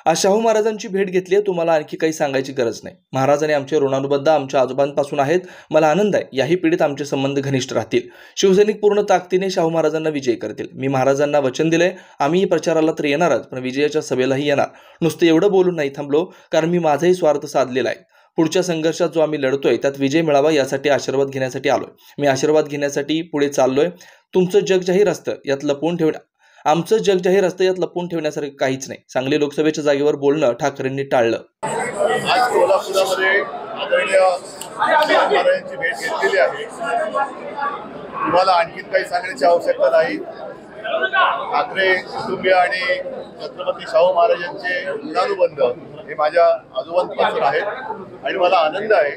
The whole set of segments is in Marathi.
आज शाहू महाराजांची भेट घेतली आहे, तुम्हाला आणखी काही सांगायची गरज नाही। महाराजांनी आमचे ऋणानुबंध आमच्या आजोबांपासून आहेत। मला आनंद आहे, याही पिढीत आमचे संबंध घनिष्ठ राहतील। शिवसैनिक पूर्ण ताकदीने शाहू महाराजांना विजयी करतील। मी महाराजांना वचन दिले, आम्ही प्रचाराला तर येणारच, पण विजयाच्या सभेलाही येणार। नुसते एवढं बोलून नाही थांबलो, कारण मी माझाही स्वार्थ साधलेला आहे। पुढच्या संघर्षात जो आम्ही लढतोय त्यात विजय मिळावा यासाठी आशीर्वाद घेण्यासाठी आलोय। मी आशीर्वाद घेण्यासाठी पुढे चाललोय। तुमचं जग जाहीर असतं, यात लपवून आमचं जग जाहीर असतं, यात लपवून ठेवण्यासारखं काहीच नाही। सांगली लोकसभेच्या जागेवर बोलणं ठाकरेंनी टाळलं। आज कोल्हापुरामध्ये आदरणीय महाराजांची भेट घेतलेली आहे। तुम्हाला आणखी काही सांगण्याची आवश्यकता नाही। ठाकरे कुटुंबीय आणि छत्रपती शाहू महाराजांचे ऋणानुबंध हे माझ्या आजोबांपासून आहेत आणि मला आनंद आहे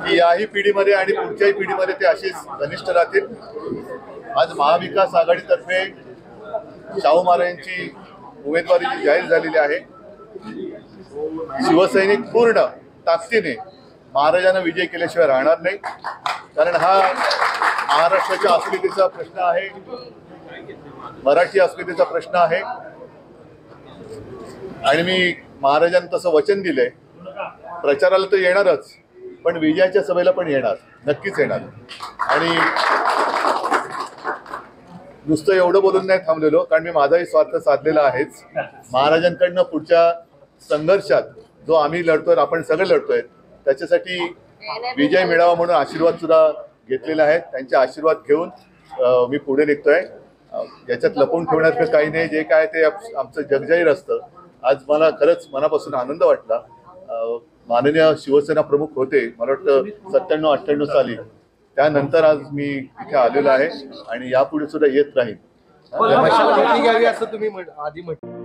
की याही पिढीमध्ये आणि पुढच्याही पिढीमध्ये ते अशीच घनिष्ठ राहतील। आज महाविकास आघाडीतर्फे शाहू महाराजांची उमेदवारी जाहीर झालेली आहे। शिवसैनिक पूर्ण ताकदीने महाराजांना विजय केल्याशिवाय राहणार नाही, कारण हा महाराष्ट्राच्या अस्मितेचा प्रश्न आहे, मराठी अस्मितेचा प्रश्न आहे। आणि मी महाराजांना तसं वचन दिलंय, प्रचाराला तर येणारच, पण विजयाच्या सभेला पण येणार, नक्कीच येणार। आणि नुसतं एवढं बोलून नाही थांबलेलो, कारण मी माझाही स्वार्थ साधलेला आहेच। महाराजांकडनं पुढच्या संघर्षात जो आम्ही लढतोय, आपण सगळे लढतोय, त्याच्यासाठी विजय मिळावा म्हणून आशीर्वाद सुद्धा घेतलेला आहे। त्यांचे आशीर्वाद घेऊन मी पुढे निघतोय। याच्यात लपवून ठेवण्याचं काही नाही, जे काय ते आमचं जगजाहीर असतं। आज मला खरंच मनापासून आनंद वाटला। माननीय शिवसेना प्रमुख होते, मला वाटतं 97-98 साली, त्यानंतर आज मी इथे आलेलो आहे आणि यापुढे सुद्धा येत राहील। असं तुम्ही आधी म्हटलं।